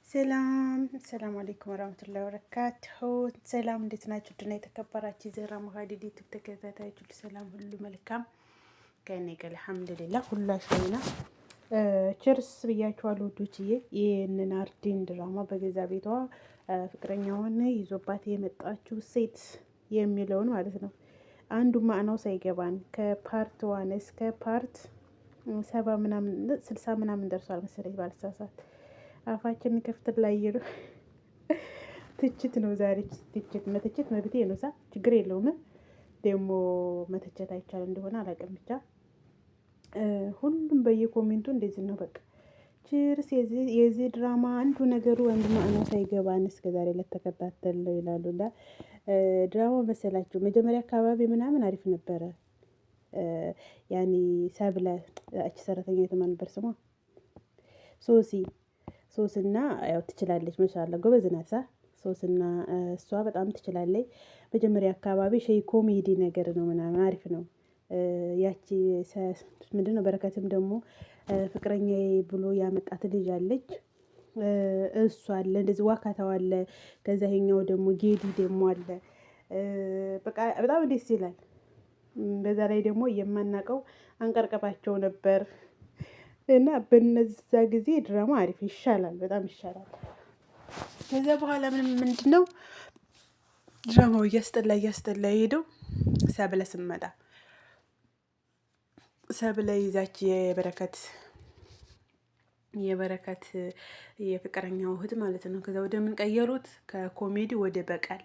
ሰላም አለይኩም ወራህመቱላሂ ወበረካቱሁ። ሰላም እንዴት ናችሁ? ድና የተከበራችሁ የዘህራ መሀዲድ ዩቲዩብ ተከታታዮች ሁሉ ሰላም ሁሉ መልካም ከእኔ ጋር አልሐምዱሊላህ ሁሉ አሽይና ችርስ ብያችኋለሁ ውዶችዬ። ይህንን ናርዲን ድራማ በገዛ ቤቷ ፍቅረኛውን ይዞባት የመጣችው ሴት የሚለውን ማለት ነው። አንዱ ማዕናው ሳይገባን ከፓርት ዋን እስከ ፓርት 70 ምናምን 60 ምናምን ደርሷል መሰለኝ ባልሳሳት። አፋችንን ከፍተን ላይ ነው። ትችት ነው ዛሬ ትችት መተቸት መብቴ ነው። ችግር የለውም። ደግሞ መተቸት አይቻል እንደሆነ አላውቅም። ብቻ ሁሉም በየኮሜንቱ እንደዚህ ነው። በቃ ችርስ የዚህ ድራማ አንዱ ነገሩ አንዱ ማዕናው ሳይገባን እስከ ዛሬ ለተከታተለው ይላሉ። እና ድራማው መሰላችሁ መጀመሪያ አካባቢ ምናምን አሪፍ ነበረ። ያኔ ሰብለ እቺ ሰራተኛ የተማን ነበር ስሟ ሶስና ያው ትችላለች። ማሻአላ ጎበዝ ናት። ሶስና እሷ በጣም ትችላለች። መጀመሪያ አካባቢ ሸይ ኮሜዲ ነገር ነው ምናምን አሪፍ ነው። ያቺ ምንድነው በረከትም ደግሞ ፍቅረኛዬ ብሎ ያመጣት ልጅ አለች። እሷ አለ እንደዚህ ዋካታው አለ። ከዛ ይሄኛው ደግሞ ጌዲ ደግሞ አለ። በቃ በጣም ደስ ይላል። በዛ ላይ ደግሞ የማናውቀው አንቀርቀባቸው ነበር። እና በነዛ ጊዜ ድራማ አሪፍ ይሻላል፣ በጣም ይሻላል። ከዛ በኋላ ምንድነው ድራማው እያስጠላ የሄደው ሰብለ ይዛች የበረከት የፍቅረኛው እህት ማለት ነው። ከዛ ወደ ምን ቀየሩት? ከኮሜዲ ወደ በቀል።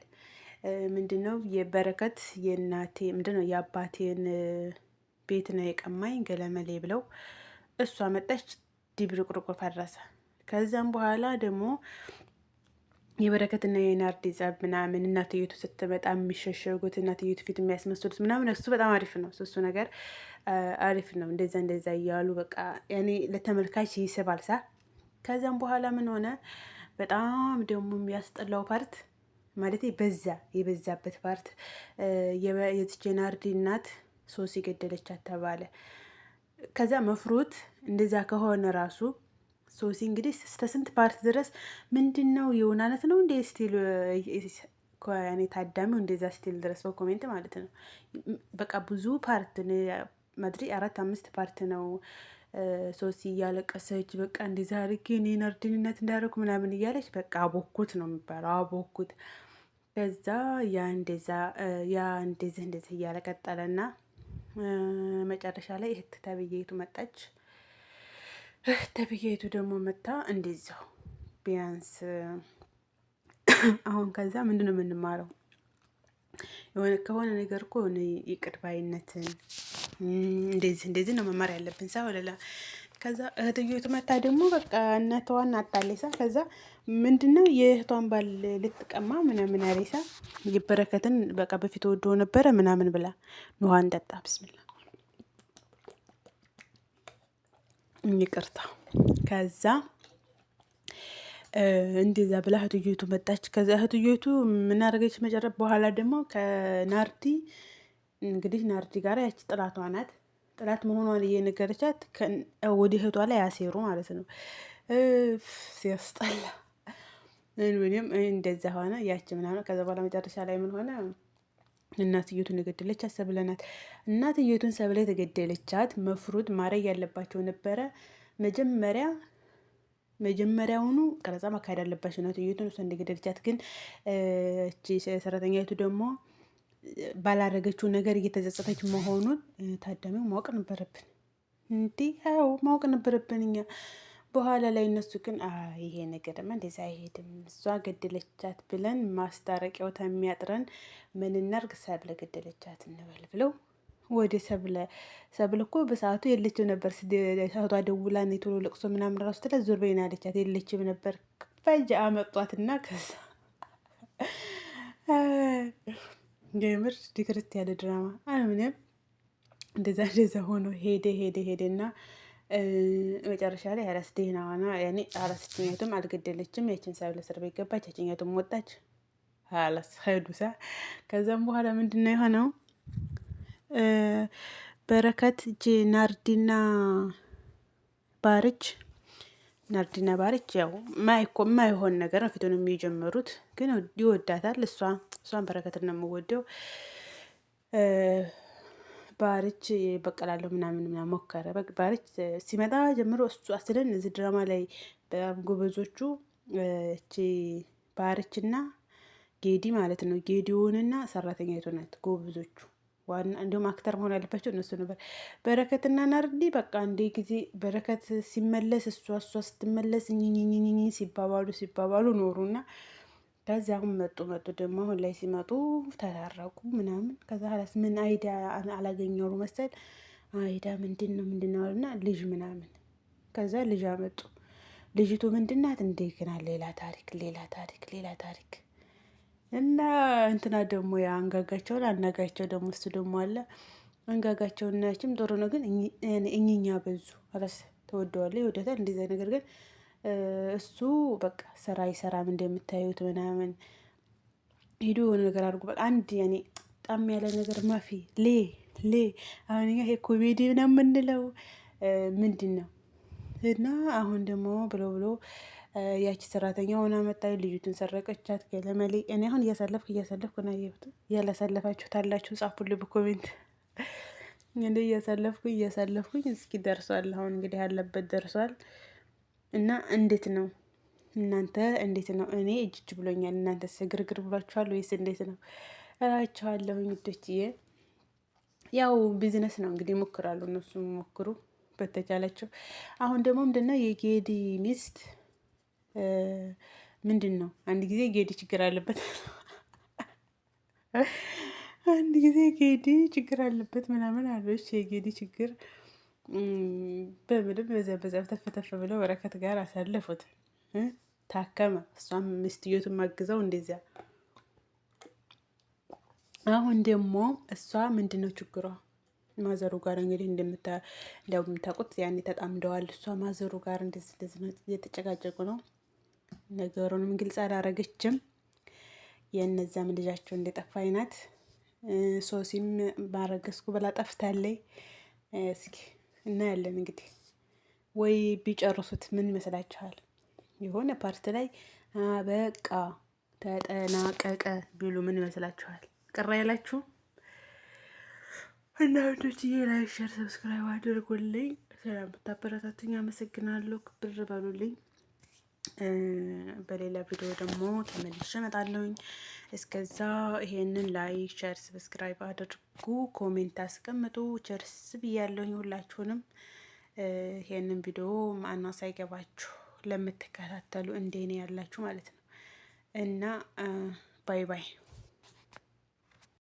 ምንድነው የበረከት የእናቴ ምንድነው የአባቴን ቤት ነው የቀማኝ ገለመሌ ብለው እሷ መጣች። ድብርቅርቁ ፈረሰ። ከዛም በኋላ ደግሞ የበረከትና የናርዲ ጸብ ምናምን እናትየቱ ስትመጣ የሚሸሸጉት እናትየቱ ፊት የሚያስመስሉት ምናምን እሱ በጣም አሪፍ ነው። እሱ ነገር አሪፍ ነው። እንደዛ እያሉ በቃ ያኔ ለተመልካች ይስባል። ከዛም በኋላ ምን ሆነ? በጣም ደግሞ የሚያስጠላው ፓርት ማለት የበዛበት ፓርት የዚች የናርዲ እናት ሶሲ ገደለቻት ተባለ። ከዛ መፍሩት እንደዛ ከሆነ ራሱ ሶሲ እንግዲህ እስከ ስንት ፓርት ድረስ ምንድነው የሆናነት ነው እንደ ስቲል ያኔ ታዳሚው እንደዛ ስቲል ድረስ በኮሜንት ማለት ነው። በቃ ብዙ ፓርት መድሪ 4-5 ፓርት ነው። ሶሲ እያለቀሰች በቃ እንደዛ አድርጌ እኔ ናርዲንነት እንዳደረኩ ምናምን እያለች በቃ አቦኩት ነው የሚባለው፣ አቦኩት። ከዛ ያ እንደዚህ እያለ ቀጠለና መጨረሻ ላይ እህት ተብዬቱ መጣች። ተብዬቱ ደግሞ መታ እንደዛው ቢያንስ አሁን ከዛ ምንድነው የምንማረው? የሆነ ከሆነ ነገር እኮ ይቅር ባይነትን እንደዚህ ነው መማር ያለብን። ወለላ ከዛ እህትየቱ መታ ደግሞ በቃ እናቷን አጣለሳ። ከዛ ምንድነው የእህቷን ባል ልትቀማ ምናምን አሬሳ የበረከትን በቃ በፊት ወዶ ነበረ ምናምን ብላ ውሃን ጠጣ። ብስሚላ ይቅርታ። ከዛ እንደዛ ብላ እህትየቱ መጣች። ከዛ እህትየቱ ምን አደረገች? መጨረሻ በኋላ ደግሞ ከናርዲ እንግዲህ ናርዲ ጋር ያቺ ጥላቷ ናት። ጥላት መሆኗን እየነገረቻት ወደ እህቷ ላይ ያሴሩ ማለት ነው። ሲያስጠላ እኔም እንደዛ ሆነ። ያቺ ምናምን ከዛ በኋላ መጨረሻ ላይ ምን ሆነ? እናትየቱን የገደለቻት ሰብለ ናት። እናትየቱን ሰብለ የተገደለቻት መፍሩድ ማድረግ ያለባቸው ነበረ መጀመሪያውኑ ቀረጻ ማካሄድ አለባቸው። እናትየቱን እሷ እንደገደለቻት ግን እቺ ሰራተኛይቱ ደግሞ ባላረገችው ነገር እየተጸጸተች መሆኑን ታዳሚው ማወቅ ነበረብን። አዎ ማወቅ ነበረብን እኛ። በኋላ ላይ እነሱ ግን ይሄ ነገርማ እንደዛ አይሄድም፣ እሷ ገደለቻት ብለን ማስታረቂያው ተሚያጥረን ምን እናርግ? ሰብለ ገደለቻት እንበል ብለው ወደ ሰብለ እኮ በሰዓቱ የለችም ነበር። ሰዓቷ ደውላ ነው ቶሎ ለቅሶ ምናምን ራሱ ተለ ዞር በይና አለቻት። የለችም ነበር። ፈጅ አመጧትና ከዛ የምር ዲክርት ያለ ድራማ አለምንም እንደዛ ሆኖ ሄደና መጨረሻ ላይ አራስ ደህና ሆና ያኔ አራስኛቱም አልገደለችም። ያችን ሰብለ እስር ቤት ገባች። ያችኛቱም ወጣች። ሀላስ ሄዱሳ። ከዛም በኋላ ምንድነው የሆነው? በረከት ናርዲና ባርች ናርዲና ባርች ያው የማይሆን ነገር ነው ፊቱን የሚጀምሩት፣ ግን ይወዳታል። እሷን በረከትን ነው የምወደው። ባርች በቀላለሁ ምናምን ሞከረ። ባርች ሲመጣ ጀምሮ እሱ አስለን እዚህ ድራማ ላይ በጣም ጎበዞቹ እቺ ባርች እና ጌዲ ማለት ነው። ጌዲውንና ሰራተኛይቱ ናት ጎበዞቹ። ዋና እንዲሁም አክተር መሆን ያለባቸው እነሱ ነበር። በረከትና ናርዲ በቃ አንዴ ጊዜ በረከት ሲመለስ እሷ ስትመለስ ኝኝኝኝ ሲባባሉ ኖሩና ከዚ አሁን መጡ ደግሞ አሁን ላይ ሲመጡ ተታረቁ ምናምን። ከዛ ኋላስ ምን አይዳ አላገኘሩ መሰል አይዳ ምንድነው አሉና ልጅ ምናምን። ከዛ ልጅ አመጡ። ልጅቱ ምንድናት እንደገና ሌላ ታሪክ እና እንትና ደግሞ ያ አንጋጋቸውን አናጋቸው ደግሞ እሱ ደግሞ አለ አንጋጋቸው እናያችም ጥሩ ነው፣ ግን እኝኛ በዙ አላስ ተወደዋለ ይወደታል እንደዛ ነገር ግን እሱ በቃ ስራ ይሰራም እንደምታዩት ምናምን ሄዶ የሆነ ነገር አድርጎ በቃ አንድ ያኔ ጣም ያለ ነገር ማፊ ሌ አሁን ይሄ ኮሜዲ ነው የምንለው ምንድን ነው። እና አሁን ደግሞ ብሎ ያቺ ሰራተኛ ሆና መጣ፣ ልዩትን ሰረቀቻት ገለመሌ። እኔ አሁን እያሳለፍኩ ነው ያየሁት። ያላሳለፋችሁት አላችሁ ጻፉልኝ በኮሜንት። እንደ እያሳለፍኩኝ እስኪ ደርሷል። አሁን እንግዲህ ያለበት ደርሷል። እና እንዴት ነው እናንተ? እንዴት ነው? እኔ እጅ ብሎኛል። እናንተ ስግርግር ብሏችኋል ወይስ እንዴት ነው እላችኋለሁኝ? ውዶችዬ ያው ቢዝነስ ነው እንግዲህ ይሞክራሉ፣ እነሱ ሞክሩ በተቻላቸው። አሁን ደግሞ ምንድነው የጌዲ ሚስት ምንድን ነው አንድ ጊዜ ጌዲ ችግር አለበት አንድ ጊዜ ጌዲ ችግር አለበት ምናምን አለች። የጌዲ ችግር በምንም በዛ ተፈተፈ ብለው በረከት ጋር አሳለፉት። ታከመ። እሷም ሚስትየቱን ማግዘው እንደዚያ። አሁን ደግሞ እሷ ምንድን ነው ችግሯ? ማዘሩ ጋር እንግዲህ እንደምታውቁት ያኔ ተጣምደዋል። እሷ ማዘሩ ጋር እንደዚህ እየተጨቃጨቁ ነው። ነገሩንም ግልጽ አላረገችም። የእነዚያም ልጃቸው እንደጠፋ አይናት። ሶሲም ባረገዝኩ ብላ ጠፍታለይ። እስኪ እናያለን እንግዲህ ወይ ቢጨርሱት ምን ይመስላችኋል? የሆነ ፓርት ላይ በቃ ተጠናቀቀ ቢሉ ምን ይመስላችኋል? ቅራ ያላችሁ እና ወዶችዬ ላይክ፣ ሼር፣ ሰብስክራይብ አድርጉልኝ። ሰላም ብታበረታቱኝ አመሰግናለሁ። ብር በሉልኝ። በሌላ ቪዲዮ ደግሞ ተመልሼ እመጣለሁኝ። እስከዛ ይሄንን ላይክ፣ ሼር፣ ሰብስክራይብ አድርጉ፣ ኮሜንት አስቀምጡ። ቸርስ ብያለሁኝ ሁላችሁንም። ይሄንን ቪዲዮ ማነው ሳይገባችሁ ለምትከታተሉ እንደኔ ያላችሁ ማለት ነው። እና ባይ ባይ።